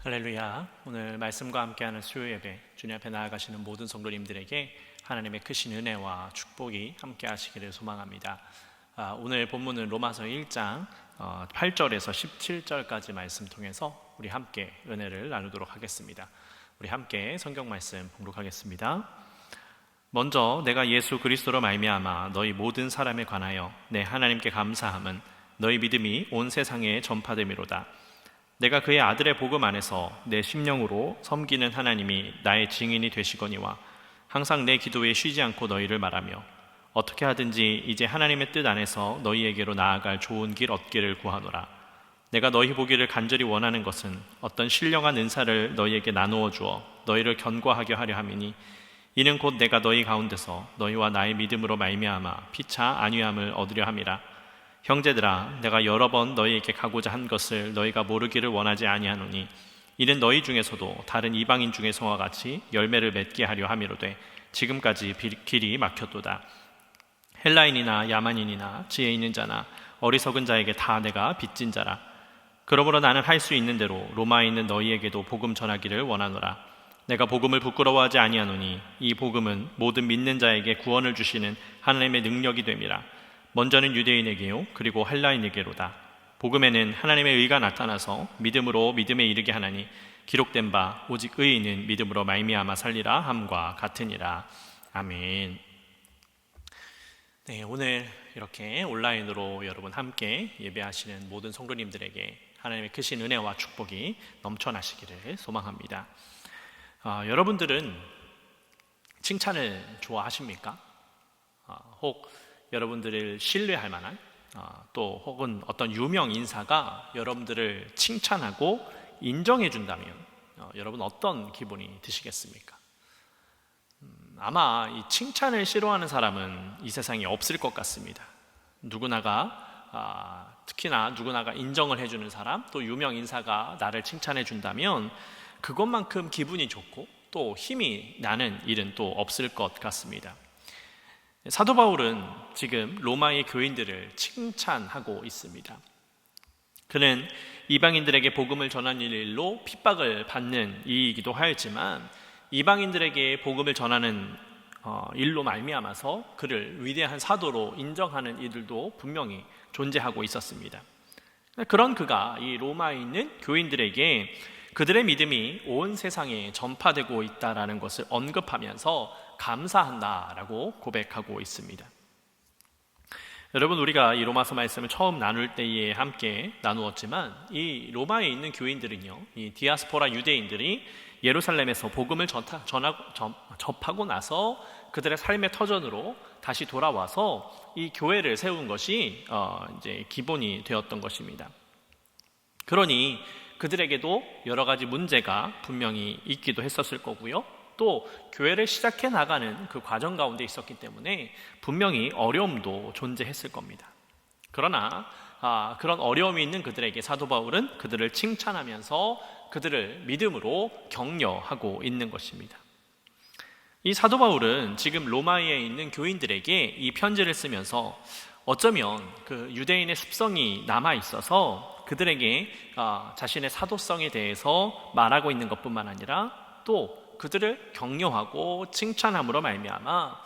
할렐루야. 오늘 말씀과 함께하는 수요 예배, 주님 앞에 나아가시는 모든 성도님들에게 하나님의 크신 은혜와 축복이 함께하시기를 소망합니다. 오늘 본문은 로마서 1장 8절에서 17절까지 말씀 통해서 우리 함께 은혜를 나누도록 하겠습니다. 우리 함께 성경 말씀 봉독하겠습니다. 먼저 내가 예수 그리스도로 말미암아 너희 모든 사람에 관하여 내 하나님께 감사함은 너희 믿음이 온 세상에 전파됨이로다. 내가 그의 아들의 복음 안에서 내 심령으로 섬기는 하나님이 나의 증인이 되시거니와 항상 내 기도에 쉬지 않고 너희를 말하며 어떻게 하든지 이제 하나님의 뜻 안에서 너희에게로 나아갈 좋은 길 얻기를 구하노라. 내가 너희 보기를 간절히 원하는 것은 어떤 신령한 은사를 너희에게 나누어 주어 너희를 견고하게 하려 함이니 이는 곧 내가 너희 가운데서 너희와 나의 믿음으로 말미암아 피차 안위함을 얻으려 함이라. 형제들아, 내가 여러 번 너희에게 가고자 한 것을 너희가 모르기를 원하지 아니하노니 이는 너희 중에서도 다른 이방인 중에서와 같이 열매를 맺게 하려 함이로되 지금까지 길이 막혔도다. 헬라인이나 야만인이나 지혜 있는 자나 어리석은 자에게 다 내가 빚진 자라. 그러므로 나는 할 수 있는 대로 로마에 있는 너희에게도 복음 전하기를 원하노라. 내가 복음을 부끄러워하지 아니하노니 이 복음은 모든 믿는 자에게 구원을 주시는 하나님의 능력이 됨이라. 먼저는 유대인에게요 그리고 헬라인에게로다. 복음에는 하나님의 의가 나타나서 믿음으로 믿음에 이르게 하나니 기록된 바 오직 의인은 믿음으로 말미암아 살리라 함과 같으니라. 아멘. 네, 오늘 이렇게 온라인으로 여러분 함께 예배하시는 모든 성도님들에게 하나님의 크신 은혜와 축복이 넘쳐나시기를 소망합니다. 여러분들은 칭찬을 좋아하십니까? 혹 여러분들을 신뢰할 만한 또 혹은 어떤 유명 인사가 여러분들을 칭찬하고 인정해 준다면 여러분 어떤 기분이 드시겠습니까? 아마 이 칭찬을 싫어하는 사람은 이 세상에 없을 것 같습니다. 특히나 누구나가 인정을 해주는 사람, 또 유명 인사가 나를 칭찬해 준다면 그것만큼 기분이 좋고 또 힘이 나는 일은 또 없을 것 같습니다. 사도 바울은 지금 로마의 교인들을 칭찬하고 있습니다. 그는 이방인들에게 복음을 전하는 일로 핍박을 받는 이이기도 하였지만 이방인들에게 복음을 전하는 일로 말미암아서 그를 위대한 사도로 인정하는 이들도 분명히 존재하고 있었습니다. 그런 그가 이 로마에 있는 교인들에게 그들의 믿음이 온 세상에 전파되고 있다는 것을 언급하면서 감사한다라고 고백하고 있습니다. 여러분, 우리가 이 로마서 말씀을 처음 나눌 때에 함께 나누었지만 이 로마에 있는 교인들은요, 이 디아스포라 유대인들이 예루살렘에서 복음을 접하고 나서 그들의 삶의 터전으로 다시 돌아와서 이 교회를 세운 것이 이제 기본이 되었던 것입니다. 그러니 그들에게도 여러 가지 문제가 분명히 있기도 했었을 거고요. 또 교회를 시작해 나가는 그 과정 가운데 있었기 때문에 분명히 어려움도 존재했을 겁니다. 그러나 그런 어려움이 있는 그들에게 사도 바울은 그들을 칭찬하면서 그들을 믿음으로 격려하고 있는 것입니다. 이 사도 바울은 지금 로마에 있는 교인들에게 이 편지를 쓰면서 어쩌면 그 유대인의 습성이 남아 있어서 그들에게 자신의 사도성에 대해서 말하고 있는 것뿐만 아니라 또 그들을 격려하고 칭찬함으로 말미암아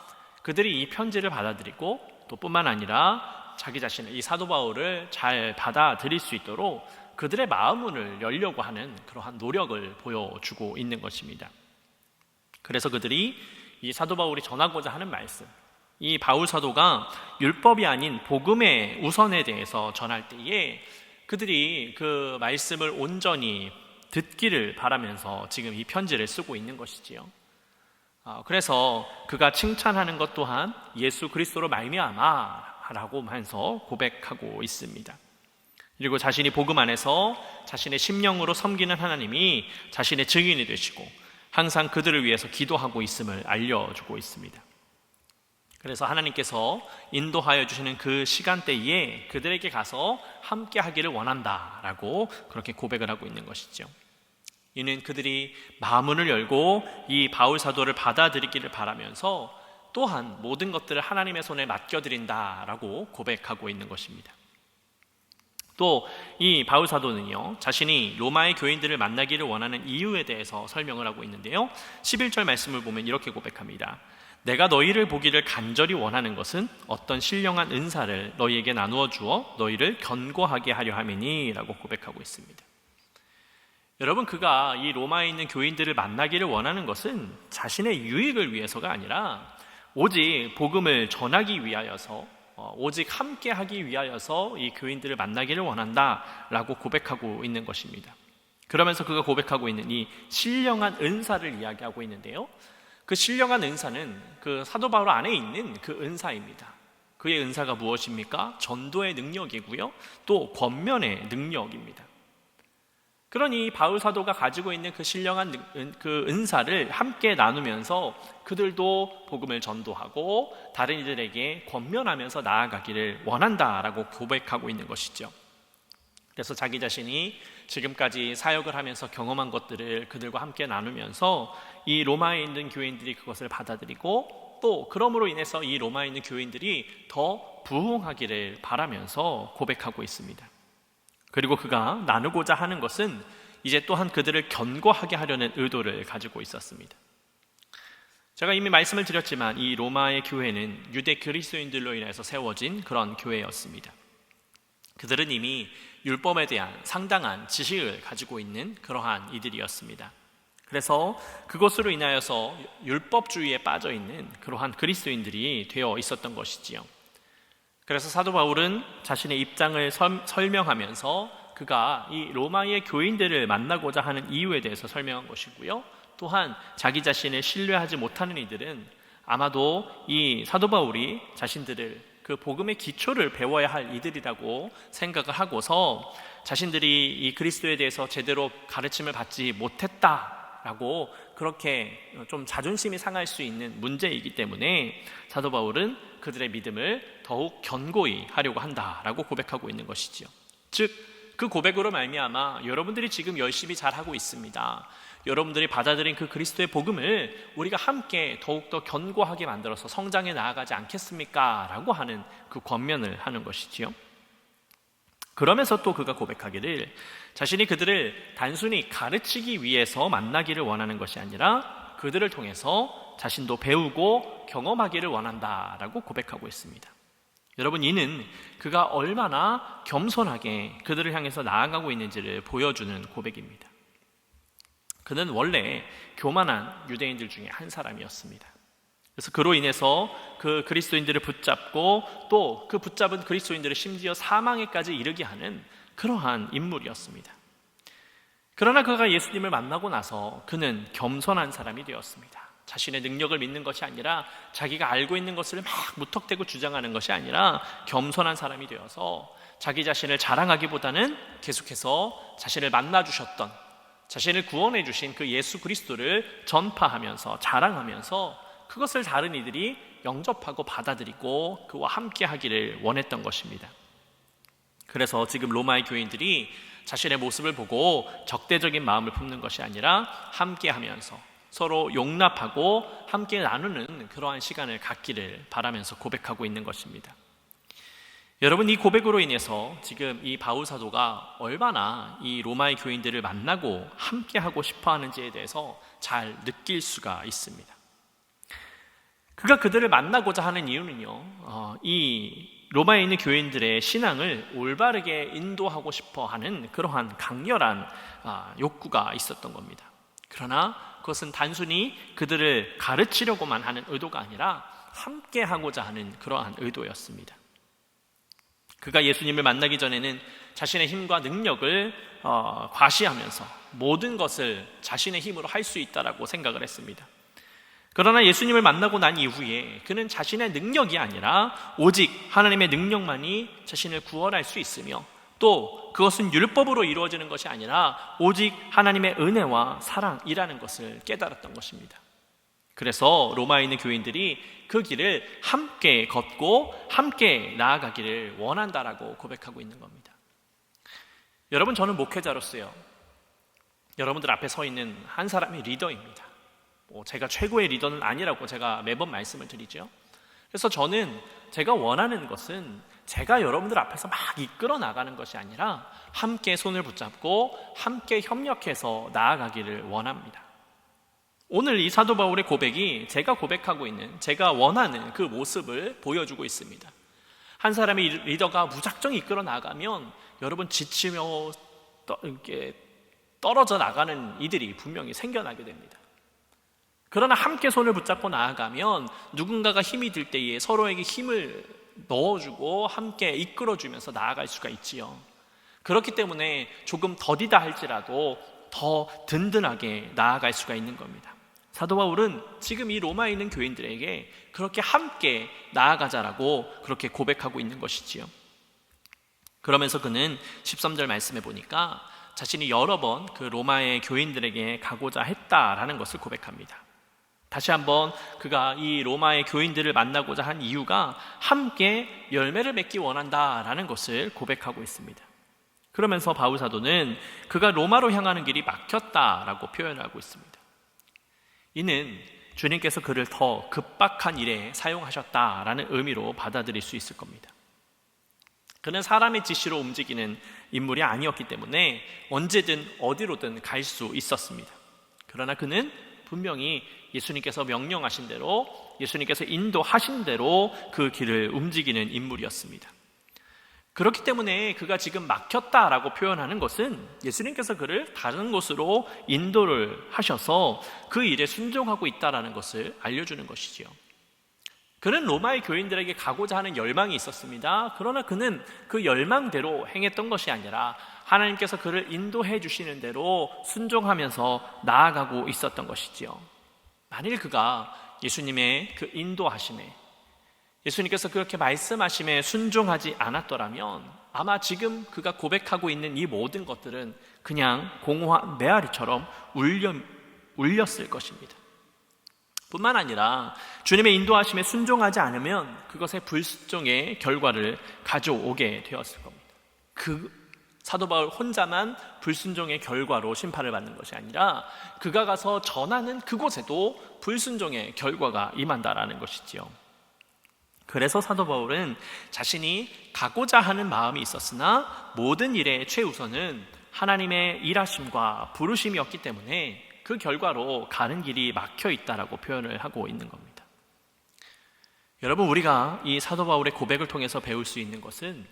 그들이 이 편지를 받아들이고 또 뿐만 아니라 자기 자신의 이 사도 바울을 잘 받아들일 수 있도록 그들의 마음문을 열려고 하는 그러한 노력을 보여주고 있는 것입니다. 그래서 그들이 이 사도 바울이 전하고자 하는 말씀, 이 바울 사도가 율법이 아닌 복음의 우선에 대해서 전할 때에 그들이 그 말씀을 온전히 듣기를 바라면서 지금 이 편지를 쓰고 있는 것이지요. 그래서 그가 칭찬하는 것 또한 예수 그리스도로 말미암아라고 하면서 고백하고 있습니다. 그리고 자신이 복음 안에서 자신의 심령으로 섬기는 하나님이 자신의 증인이 되시고 항상 그들을 위해서 기도하고 있음을 알려주고 있습니다. 그래서 하나님께서 인도하여 주시는 그 시간대에 그들에게 가서 함께 하기를 원한다라고 그렇게 고백을 하고 있는 것이죠. 이는 그들이 마음문을 열고 이 바울 사도를 받아들이기를 바라면서 또한 모든 것들을 하나님의 손에 맡겨드린다라고 고백하고 있는 것입니다. 또 이 바울 사도는요, 자신이 로마의 교인들을 만나기를 원하는 이유에 대해서 설명을 하고 있는데요, 11절 말씀을 보면 이렇게 고백합니다. 내가 너희를 보기를 간절히 원하는 것은 어떤 신령한 은사를 너희에게 나누어 주어 너희를 견고하게 하려 함이니 라고 고백하고 있습니다. 여러분, 그가 이 로마에 있는 교인들을 만나기를 원하는 것은 자신의 유익을 위해서가 아니라 오직 복음을 전하기 위하여서, 오직 함께 하기 위하여서 이 교인들을 만나기를 원한다라고 고백하고 있는 것입니다. 그러면서 그가 고백하고 있는 이 신령한 은사를 이야기하고 있는데요, 그 신령한 은사는 그 사도 바울 안에 있는 그 은사입니다. 그의 은사가 무엇입니까? 전도의 능력이고요, 또 권면의 능력입니다. 그러니 바울 사도가 가지고 있는 그 신령한 그 은사를 함께 나누면서 그들도 복음을 전도하고 다른 이들에게 권면하면서 나아가기를 원한다라고 고백하고 있는 것이죠. 그래서 자기 자신이 지금까지 사역을 하면서 경험한 것들을 그들과 함께 나누면서 이 로마에 있는 교인들이 그것을 받아들이고, 또 그러므로 인해서 이 로마에 있는 교인들이 더 부흥하기를 바라면서 고백하고 있습니다. 그리고 그가 나누고자 하는 것은 이제 또한 그들을 견고하게 하려는 의도를 가지고 있었습니다. 제가 이미 말씀을 드렸지만 이 로마의 교회는 유대 그리스도인들로 인해서 세워진 그런 교회였습니다. 그들은 이미 율법에 대한 상당한 지식을 가지고 있는 그러한 이들이었습니다. 그래서 그것으로 인하여서 율법주의에 빠져있는 그러한 그리스도인들이 되어 있었던 것이지요. 그래서 사도 바울은 자신의 입장을 설명하면서 그가 이 로마의 교인들을 만나고자 하는 이유에 대해서 설명한 것이고요, 또한 자기 자신을 신뢰하지 못하는 이들은 아마도 이 사도 바울이 자신들을 그 복음의 기초를 배워야 할 이들이라고 생각을 하고서 자신들이 이 그리스도에 대해서 제대로 가르침을 받지 못했다라고 그렇게 좀 자존심이 상할 수 있는 문제이기 때문에 사도 바울은 그들의 믿음을 더욱 견고히 하려고 한다라고 고백하고 있는 것이지요. 즉, 그 고백으로 말미암아 여러분들이 지금 열심히 잘하고 있습니다. 여러분들이 받아들인 그 그리스도의 복음을 우리가 함께 더욱더 견고하게 만들어서 성장해 나아가지 않겠습니까? 라고 하는 그 권면을 하는 것이지요. 그러면서 또 그가 고백하기를 자신이 그들을 단순히 가르치기 위해서 만나기를 원하는 것이 아니라 그들을 통해서 자신도 배우고 경험하기를 원한다라고 고백하고 있습니다. 여러분, 이는 그가 얼마나 겸손하게 그들을 향해서 나아가고 있는지를 보여주는 고백입니다. 그는 원래 교만한 유대인들 중에 한 사람이었습니다. 그래서 그로 인해서 그 그리스도인들을 붙잡고 또 그 붙잡은 그리스도인들을 심지어 사망에까지 이르게 하는 그러한 인물이었습니다. 그러나 그가 예수님을 만나고 나서 그는 겸손한 사람이 되었습니다. 자신의 능력을 믿는 것이 아니라 자기가 알고 있는 것을 막 무턱대고 주장하는 것이 아니라 겸손한 사람이 되어서 자기 자신을 자랑하기보다는 계속해서 자신을 만나주셨던, 자신을 구원해 주신 그 예수 그리스도를 전파하면서 자랑하면서 그것을 다른 이들이 영접하고 받아들이고 그와 함께 하기를 원했던 것입니다. 그래서 지금 로마의 교인들이 자신의 모습을 보고 적대적인 마음을 품는 것이 아니라 함께 하면서 서로 용납하고 함께 나누는 그러한 시간을 갖기를 바라면서 고백하고 있는 것입니다. 여러분, 이 고백으로 인해서 지금 이 바울 사도가 얼마나 이 로마의 교인들을 만나고 함께 하고 싶어 하는지에 대해서 잘 느낄 수가 있습니다. 그가 그들을 만나고자 하는 이유는요, 이 로마에 있는 교인들의 신앙을 올바르게 인도하고 싶어 하는 그러한 강렬한 욕구가 있었던 겁니다. 그러나 그것은 단순히 그들을 가르치려고만 하는 의도가 아니라 함께 하고자 하는 그러한 의도였습니다. 그가 예수님을 만나기 전에는 자신의 힘과 능력을 과시하면서 모든 것을 자신의 힘으로 할 수 있다라고 생각을 했습니다. 그러나 예수님을 만나고 난 이후에 그는 자신의 능력이 아니라 오직 하나님의 능력만이 자신을 구원할 수 있으며 또 그것은 율법으로 이루어지는 것이 아니라 오직 하나님의 은혜와 사랑이라는 것을 깨달았던 것입니다. 그래서 로마에 있는 교인들이 그 길을 함께 걷고 함께 나아가기를 원한다라고 고백하고 있는 겁니다. 여러분, 저는 목회자로서요, 여러분들 앞에 서 있는 한 사람의 리더입니다. 제가 최고의 리더는 아니라고 제가 매번 말씀을 드리죠. 그래서 저는 제가 원하는 것은 제가 여러분들 앞에서 막 이끌어 나가는 것이 아니라 함께 손을 붙잡고 함께 협력해서 나아가기를 원합니다. 오늘 이 사도 바울의 고백이 제가 고백하고 있는, 제가 원하는 그 모습을 보여주고 있습니다. 한 사람의 리더가 무작정 이끌어 나가면 여러분 지치며 이렇게 떨어져 나가는 이들이 분명히 생겨나게 됩니다. 그러나 함께 손을 붙잡고 나아가면 누군가가 힘이 들 때에 서로에게 힘을 넣어주고 함께 이끌어주면서 나아갈 수가 있지요. 그렇기 때문에 조금 더디다 할지라도 더 든든하게 나아갈 수가 있는 겁니다. 사도 바울은 지금 이 로마에 있는 교인들에게 그렇게 함께 나아가자라고 그렇게 고백하고 있는 것이지요. 그러면서 그는 13절 말씀해 보니까 자신이 여러 번 그 로마의 교인들에게 가고자 했다라는 것을 고백합니다. 다시 한번 그가 이 로마의 교인들을 만나고자 한 이유가 함께 열매를 맺기 원한다라는 것을 고백하고 있습니다. 그러면서 바울 사도는 그가 로마로 향하는 길이 막혔다라고 표현하고 있습니다. 이는 주님께서 그를 더 급박한 일에 사용하셨다라는 의미로 받아들일 수 있을 겁니다. 그는 사람의 지시로 움직이는 인물이 아니었기 때문에 언제든 어디로든 갈 수 있었습니다. 그러나 그는 분명히 예수님께서 명령하신 대로, 예수님께서 인도하신 대로 그 길을 움직이는 인물이었습니다. 그렇기 때문에 그가 지금 막혔다라고 표현하는 것은 예수님께서 그를 다른 곳으로 인도를 하셔서 그 일에 순종하고 있다라는 것을 알려주는 것이지요. 그는 로마의 교인들에게 가고자 하는 열망이 있었습니다. 그러나 그는 그 열망대로 행했던 것이 아니라 하나님께서 그를 인도해 주시는 대로 순종하면서 나아가고 있었던 것이지요. 만일 그가 예수님의 그 인도하심에, 예수님께서 그렇게 말씀하심에 순종하지 않았더라면 아마 지금 그가 고백하고 있는 이 모든 것들은 그냥 공허한 메아리처럼 울렸을 것입니다. 뿐만 아니라 주님의 인도하심에 순종하지 않으면 그것의 불순종의 결과를 가져오게 되었을 겁니다. 그 사도 바울 혼자만 불순종의 결과로 심판을 받는 것이 아니라 그가 가서 전하는 그곳에도 불순종의 결과가 임한다라는 것이지요. 그래서 사도 바울은 자신이 가고자 하는 마음이 있었으나 모든 일의 최우선은 하나님의 일하심과 부르심이었기 때문에 그 결과로 가는 길이 막혀 있다라고 표현을 하고 있는 겁니다. 여러분, 우리가 이 사도 바울의 고백을 통해서 배울 수 있는 것은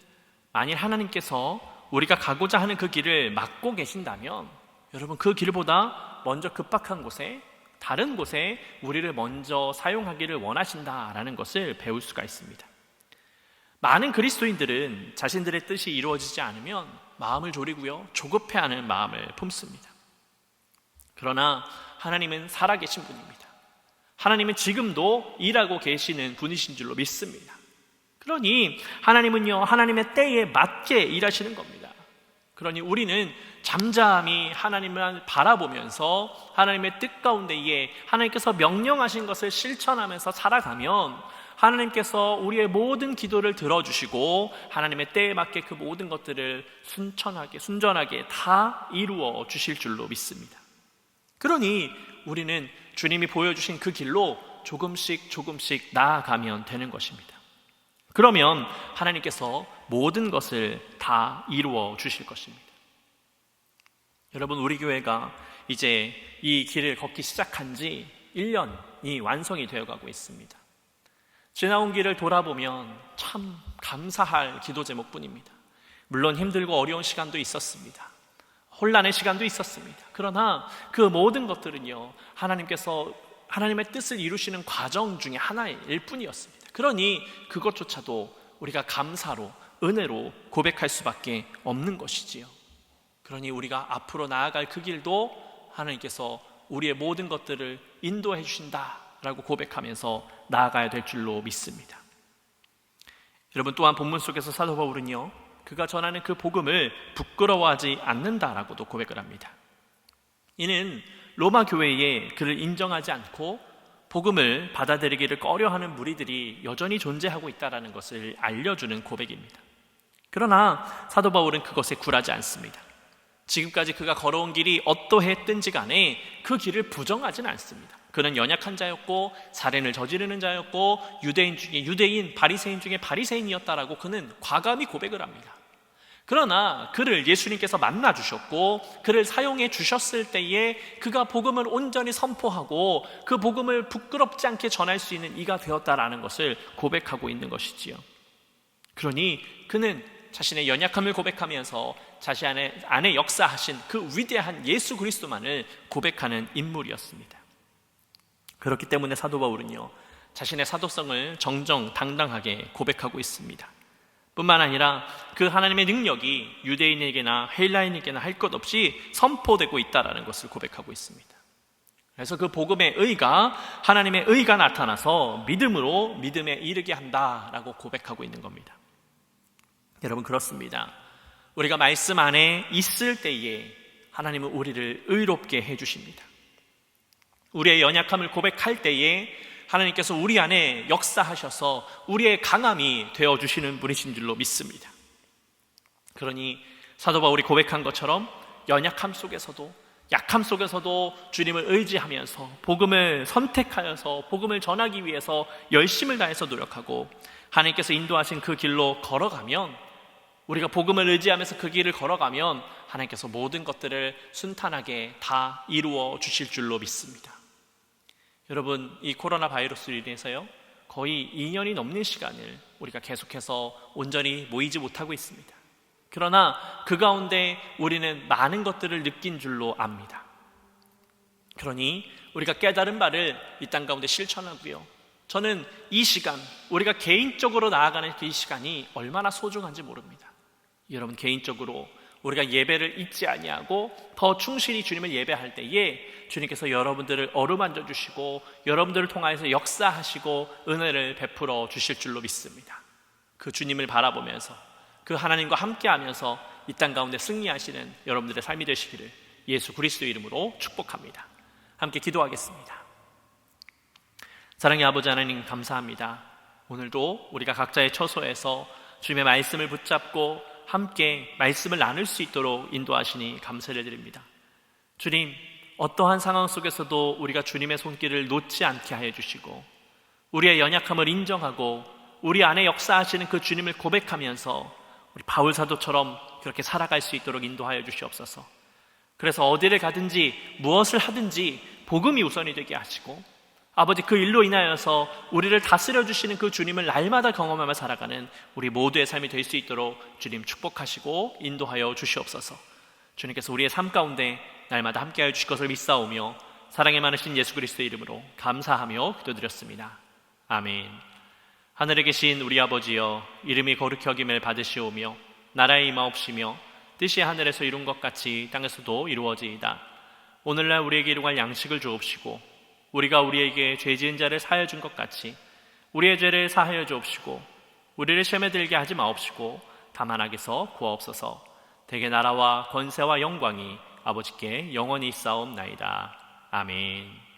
만일 하나님께서 우리가 가고자 하는 그 길을 막고 계신다면 여러분 그 길보다 먼저 급박한 곳에, 다른 곳에 우리를 먼저 사용하기를 원하신다라는 것을 배울 수가 있습니다. 많은 그리스도인들은 자신들의 뜻이 이루어지지 않으면 마음을 졸이고요, 조급해하는 마음을 품습니다. 그러나 하나님은 살아계신 분입니다. 하나님은 지금도 일하고 계시는 분이신 줄로 믿습니다. 그러니 하나님은요, 하나님의 때에 맞게 일하시는 겁니다. 그러니 우리는 잠잠히 하나님을 바라보면서 하나님의 뜻 가운데에 하나님께서 명령하신 것을 실천하면서 살아가면 하나님께서 우리의 모든 기도를 들어주시고 하나님의 때에 맞게 그 모든 것들을 순전하게 다 이루어 주실 줄로 믿습니다. 그러니 우리는 주님이 보여주신 그 길로 조금씩 나아가면 되는 것입니다. 그러면 하나님께서 모든 것을 다 이루어 주실 것입니다. 여러분, 우리 교회가 이제 이 길을 걷기 시작한 지 1년이 완성이 되어가고 있습니다. 지나온 길을 돌아보면 참 감사할 기도 제목뿐입니다. 물론 힘들고 어려운 시간도 있었습니다. 혼란의 시간도 있었습니다. 그러나 그 모든 것들은요, 하나님께서 하나님의 뜻을 이루시는 과정 중에 하나일 뿐이었습니다. 그러니 그것조차도 우리가 감사로, 은혜로 고백할 수밖에 없는 것이지요. 그러니 우리가 앞으로 나아갈 그 길도 하나님께서 우리의 모든 것들을 인도해 주신다라고 고백하면서 나아가야 될 줄로 믿습니다. 여러분, 또한 본문 속에서 사도 바울은요, 그가 전하는 그 복음을 부끄러워하지 않는다라고도 고백을 합니다. 이는 로마 교회에 그를 인정하지 않고 복음을 받아들이기를 꺼려하는 무리들이 여전히 존재하고 있다는 것을 알려주는 고백입니다. 그러나 사도 바울은 그것에 굴하지 않습니다. 지금까지 그가 걸어온 길이 어떠했든지 간에 그 길을 부정하지는 않습니다. 그는 연약한 자였고 살인을 저지르는 자였고 유대인 중에 유대인, 바리새인 중에 바리새인이었다라고 그는 과감히 고백을 합니다. 그러나 그를 예수님께서 만나 주셨고 그를 사용해 주셨을 때에 그가 복음을 온전히 선포하고 그 복음을 부끄럽지 않게 전할 수 있는 이가 되었다라는 것을 고백하고 있는 것이지요. 그러니 그는 자신의 연약함을 고백하면서 자신 안에 역사하신 그 위대한 예수 그리스도만을 고백하는 인물이었습니다. 그렇기 때문에 사도 바울은요, 자신의 사도성을 정정당당하게 고백하고 있습니다. 뿐만 아니라 그 하나님의 능력이 유대인에게나 헬라인에게나 할 것 없이 선포되고 있다는 것을 고백하고 있습니다. 그래서 그 복음의 의가, 하나님의 의가 나타나서 믿음으로 믿음에 이르게 한다라고 고백하고 있는 겁니다. 여러분, 그렇습니다. 우리가 말씀 안에 있을 때에 하나님은 우리를 의롭게 해주십니다. 우리의 연약함을 고백할 때에 하나님께서 우리 안에 역사하셔서 우리의 강함이 되어주시는 분이신 줄로 믿습니다. 그러니 사도 바울이 고백한 것처럼 연약함 속에서도, 약함 속에서도 주님을 의지하면서 복음을 선택하여서 복음을 전하기 위해서 열심을 다해서 노력하고 하나님께서 인도하신 그 길로 걸어가면, 우리가 복음을 의지하면서 그 길을 걸어가면 하나님께서 모든 것들을 순탄하게 다 이루어 주실 줄로 믿습니다. 여러분, 이 코로나 바이러스로 인해서요, 거의 2년이 넘는 시간을 우리가 계속해서 온전히 모이지 못하고 있습니다. 그러나 그 가운데 우리는 많은 것들을 느낀 줄로 압니다. 그러니 우리가 깨달은 바를 이 땅 가운데 실천하고요, 저는 이 시간, 우리가 개인적으로 나아가는 이 시간이 얼마나 소중한지 모릅니다. 여러분, 개인적으로 우리가 예배를 잊지 아니하고 더 충실히 주님을 예배할 때에 주님께서 여러분들을 어루만져 주시고 여러분들을 통하여서 역사하시고 은혜를 베풀어 주실 줄로 믿습니다. 그 주님을 바라보면서 그 하나님과 함께하면서 이 땅 가운데 승리하시는 여러분들의 삶이 되시기를 예수 그리스도의 이름으로 축복합니다. 함께 기도하겠습니다. 사랑의 아버지 하나님, 감사합니다. 오늘도 우리가 각자의 처소에서 주님의 말씀을 붙잡고 함께 말씀을 나눌 수 있도록 인도하시니 감사를 드립니다. 주님, 어떠한 상황 속에서도 우리가 주님의 손길을 놓지 않게 하여 주시고 우리의 연약함을 인정하고 우리 안에 역사하시는 그 주님을 고백하면서 우리 바울 사도처럼 그렇게 살아갈 수 있도록 인도하여 주시옵소서. 그래서 어디를 가든지 무엇을 하든지 복음이 우선이 되게 하시고 아버지, 그 일로 인하여서 우리를 다스려 주시는 그 주님을 날마다 경험하며 살아가는 우리 모두의 삶이 될 수 있도록 주님 축복하시고 인도하여 주시옵소서. 주님께서 우리의 삶 가운데 날마다 함께하여 주실 것을 믿사오며 사랑에 많으신 예수 그리스도의 이름으로 감사하며 기도드렸습니다. 아멘. 하늘에 계신 우리 아버지여, 이름이 거룩히 여김을 받으시오며 나라의 임하옵시며 뜻이 하늘에서 이룬 것 같이 땅에서도 이루어지이다. 오늘날 우리에게 일용할 양식을 주옵시고 우리가 우리에게 죄 지은 자를 사하여 준 것 같이 우리의 죄를 사하여 주옵시고 우리를 시험에 들게 하지 마옵시고 다만 악에서 구하옵소서. 대개 나라와 권세와 영광이 아버지께 영원히 있사옵나이다. 아멘.